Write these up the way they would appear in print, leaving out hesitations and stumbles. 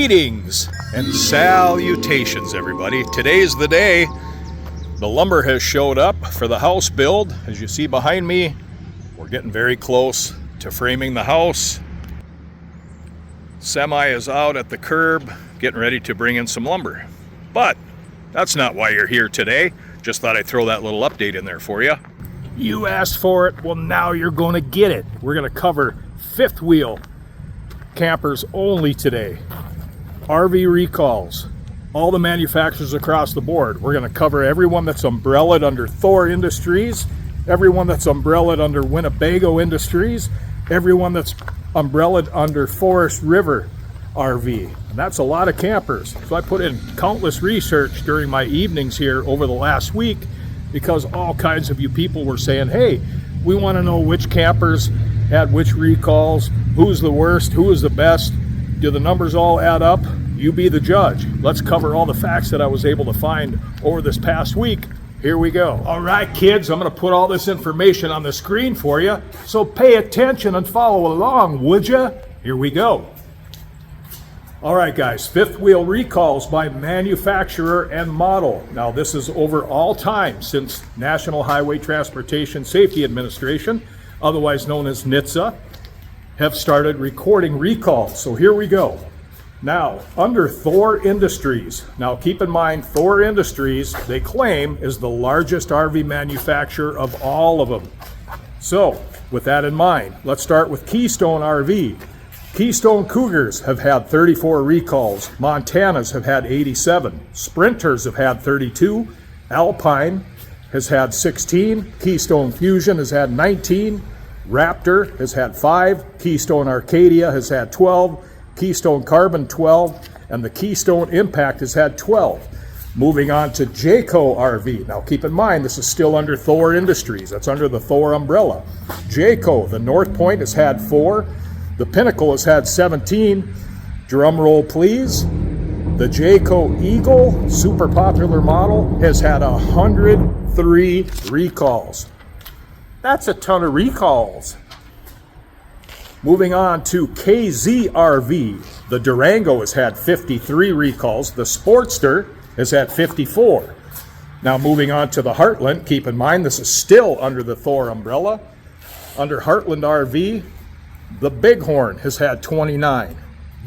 Greetings and salutations, everybody. Today's the day. The lumber has showed up for the house build. As you see behind me, we're getting very close to framing the house. Semi is out at the curb, getting ready to bring in some lumber. But that's not why you're here today. Just thought I'd throw that little update in there for you. You asked for it, well now you're going to get it. We're going to cover fifth wheel campers only today. RV recalls, all the manufacturers across the board. We're going to cover everyone that's umbrellaed under Thor Industries, everyone that's umbrellaed under Winnebago Industries, everyone that's umbrellaed under Forest River RV. And that's a lot of campers. So I put in countless research during my evenings here over the last week because all kinds of you people were saying, hey, we want to know which campers had which recalls, who's the worst, who is the best. Do the numbers all add up? You be the judge. Let's cover all the facts that I was able to find over this past week. Here we go. All right, kids, I'm going to put all this information on the screen for you, so pay attention and follow along, would you? Here we go. All right, guys, fifth wheel recalls by manufacturer and model. Now, this is over all time since National Highway Transportation Safety Administration, otherwise known as NHTSA, have started recording recalls. So here we go. Now, under Thor Industries. Now, keep in mind, Thor Industries, they claim, is the largest RV manufacturer of all of them. So, with that in mind, let's start with Keystone RV. Keystone Cougars have had 34 recalls. Montanas have had 87. Sprinters have had 32. Alpine has had 16. Keystone Fusion has had 19. Raptor has had 5. Keystone Arcadia has had 12. Keystone Carbon 12, and the Keystone Impact has had 12. Moving on to Jayco RV. Now keep in mind, this is still under Thor Industries. That's under the Thor umbrella. Jayco, the North Point has had 4. The Pinnacle has had 17. Drum roll, please. The Jayco Eagle, super popular model, has had 103 recalls. That's a ton of recalls. Moving on to KZRV, the Durango has had 53 recalls. The Sportster has had 54. Now moving on to the Heartland, keep in mind this is still under the Thor umbrella. Under Heartland RV, the Bighorn has had 29.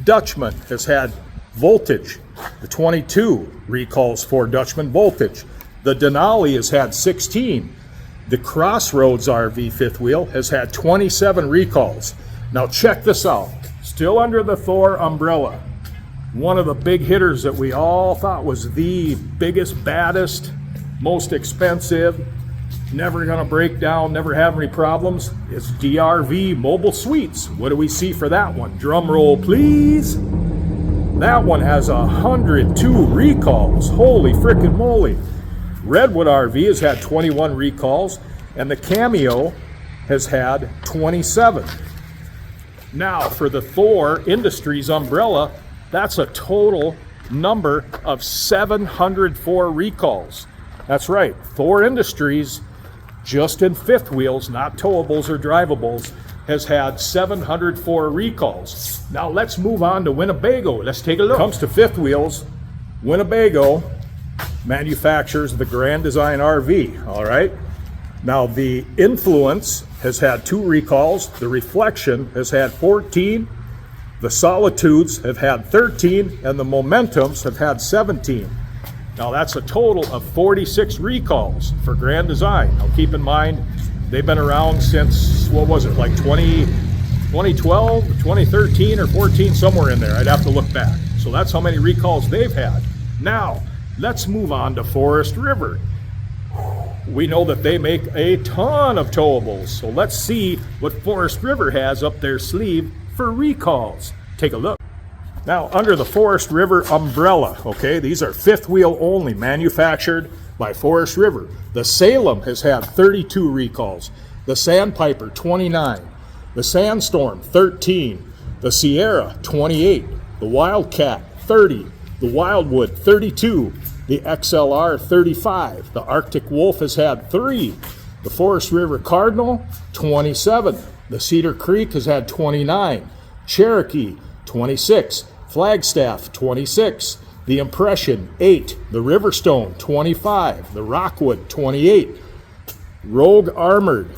Dutchman has had Voltage, the 22 recalls for Dutchman Voltage. The Denali has had 16. The Crossroads RV fifth wheel has had 27 recalls. Now check this out, still under the Thor umbrella, one of the big hitters that we all thought was the biggest, baddest, most expensive, never gonna break down, never have any problems, is DRV Mobile Suites. What do we see for that one? Drum roll, please. That one has 102 recalls, holy frickin' moly. Redwood RV has had 21 recalls, and the Cameo has had 27. Now, for the Thor Industries umbrella, that's a total number of 704 recalls. That's right, Thor Industries, just in fifth wheels, not towables or drivables, has had 704 recalls. Now, let's move on to Winnebago. Let's take a look. When it comes to fifth wheels, Winnebago manufactures the Grand Design RV, all right? Now, the Influence has had 2 recalls. The Reflection has had 14. The Solitudes have had 13. And the Momentums have had 17. Now, that's a total of 46 recalls for Grand Design. Now, keep in mind, they've been around since, what was it, like 2012, 2013, or 14, somewhere in there. I'd have to look back. So that's how many recalls they've had. Now, let's move on to Forest River. We know that they make a ton of towables, so let's see what Forest River has up their sleeve for recalls. Take a look. Now, under the Forest River umbrella, okay, these are fifth wheel only, manufactured by Forest River. The Salem has had 32 recalls. The Sandpiper, 29. The Sandstorm, 13. The Sierra, 28. The Wildcat, 30. The Wildwood, 32. The XLR, 35. The Arctic Wolf has had 3. The Forest River Cardinal, 27. The Cedar Creek has had 29. Cherokee, 26. Flagstaff, 26. The Impression, 8. The Riverstone, 25. The Rockwood, 28. Rogue Armored.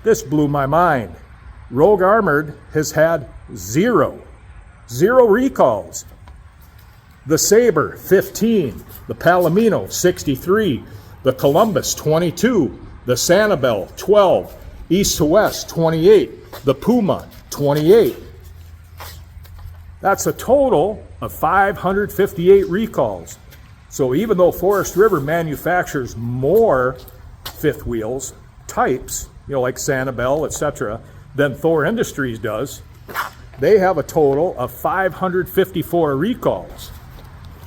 This blew my mind. Rogue Armored has had zero recalls. The Sabre, 15. The Palomino, 63. The Columbus, 22. The Sanibel, 12. East to West, 28. The Puma, 28. That's a total of 558 recalls. So even though Forest River manufactures more fifth wheels types, like Sanibel, etc., than Thor Industries does, they have a total of 554 recalls.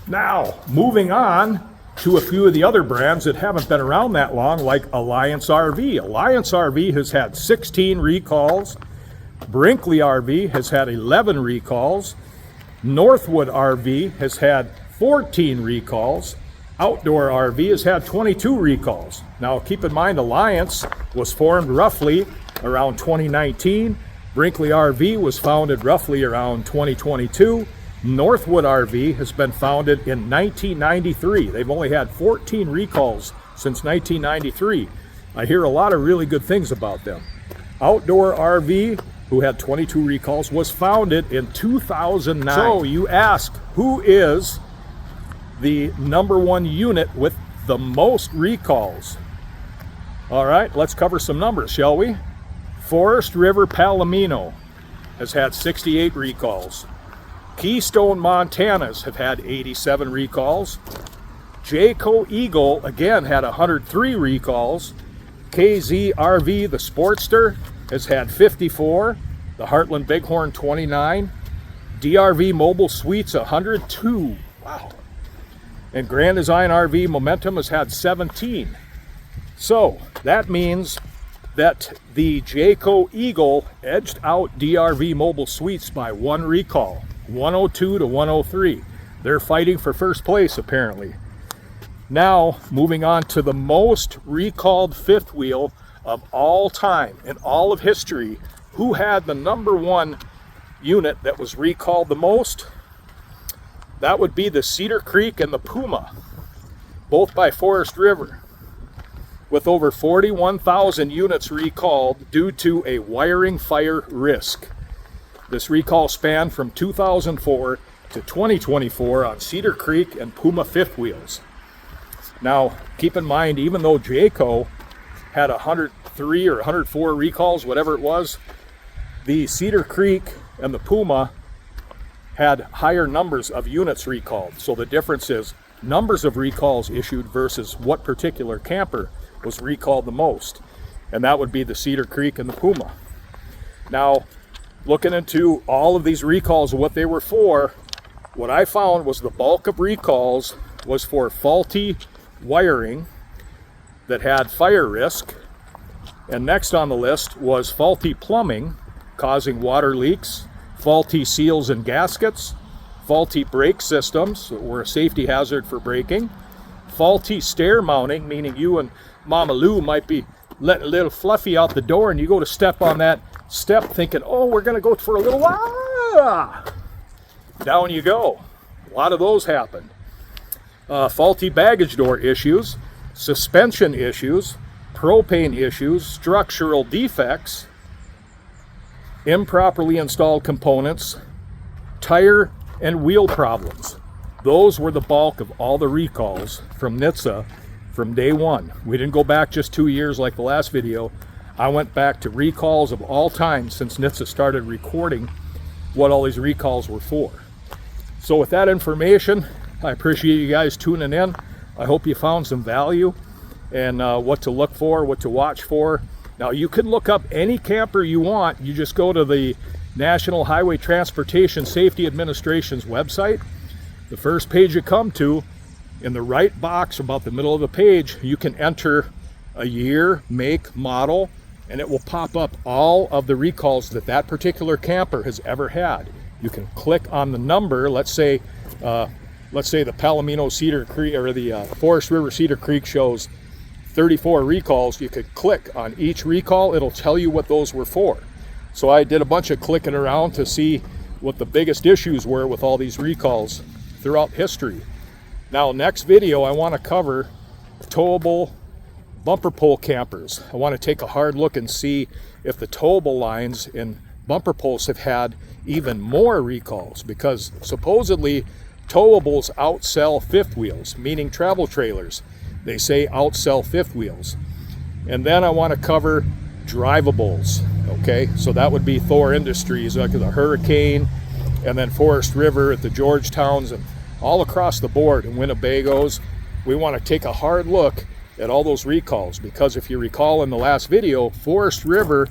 Now, moving on to a few of the other brands that haven't been around that long, like Alliance RV. Alliance RV has had 16 recalls. Brinkley RV has had 11 recalls. Northwood RV has had 14 recalls. Outdoor RV has had 22 recalls. Now keep in mind, Alliance was formed roughly around 2019. Brinkley RV was founded roughly around 2022. Northwood RV has been founded in 1993. They've only had 14 recalls since 1993. I hear a lot of really good things about them. Outdoor RV, who had 22 recalls, was founded in 2009. So you ask, who is the number one unit with the most recalls? All right, let's cover some numbers, shall we? Forest River Palomino has had 68 recalls. Keystone Montanas have had 87 recalls. Jayco Eagle, again, had 103 recalls. KZ RV, the Sportster, has had 54. The Heartland Bighorn, 29. DRV Mobile Suites, 102. Wow. And Grand Design RV Momentum has had 17. So that means that the Jayco Eagle edged out DRV Mobile Suites by 1 recall, 102 to 103. They're fighting for first place, apparently. Now, moving on to the most recalled fifth wheel of all time, in all of history. Who had the number one unit that was recalled the most? That would be the Cedar Creek and the Puma, both by Forest River, with over 41,000 units recalled due to a wiring fire risk. This recall spanned from 2004 to 2024 on Cedar Creek and Puma fifth wheels. Now, keep in mind, even though Jayco had 103 or 104 recalls, whatever it was, the Cedar Creek and the Puma had higher numbers of units recalled. So the difference is numbers of recalls issued versus what particular camper was recalled the most. And that would be the Cedar Creek and the Puma. Now, looking into all of these recalls and what they were for, what I found was the bulk of recalls was for faulty wiring that had fire risk. And next on the list was faulty plumbing causing water leaks, faulty seals and gaskets, faulty brake systems that were a safety hazard for braking, faulty stair mounting, meaning you and Mama Lou might be letting a little Fluffy out the door and you go to step on that step thinking, oh, we're going to go for a little while. Down you go. A lot of those happened. Faulty baggage door issues, suspension issues, propane issues, structural defects, improperly installed components, tire and wheel problems. Those were the bulk of all the recalls from NHTSA from day one. We didn't go back just 2 years like the last video. I went back to recalls of all time since NHTSA started recording what all these recalls were for. So with that information, I appreciate you guys tuning in. I hope you found some value and what to look for, what to watch for. Now you can look up any camper you want. You just go to the National Highway Transportation Safety Administration's website. The first page you come to, in the right box about the middle of the page, you can enter a year, make, model, and it will pop up all of the recalls that that particular camper has ever had. You can click on the number. Let's say the Palomino Cedar Creek or the Forest River Cedar Creek shows 34 recalls. You could click on each recall. It'll tell you what those were for. So I did a bunch of clicking around to see what the biggest issues were with all these recalls throughout history. Now, next video, I want to cover towable bumper pole campers. I want to take a hard look and see if the towable lines in bumper poles have had even more recalls, because supposedly towables outsell fifth wheels, meaning travel trailers. They say outsell fifth wheels. And then I want to cover drivables. Okay, so that would be Thor Industries, like the Hurricane, and then Forest River at the Georgetowns, and all across the board in Winnebagos. We want to take a hard look at all those recalls, because if you recall in the last video, Forest River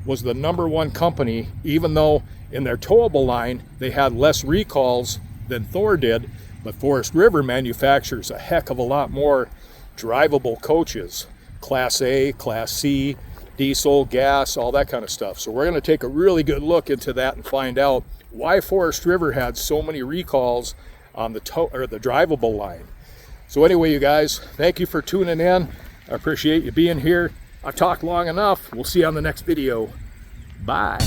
was the #1 company, even though in their towable line they had less recalls than Thor did. But Forest River manufactures a heck of a lot more drivable coaches, Class A, Class C, diesel, gas, all that kind of stuff. So we're going to take a really good look into that and find out why Forest River had so many recalls on the drivable line. So anyway, you guys, thank you for tuning in. I appreciate you being here. I've talked long enough. We'll see you on the next video. Bye.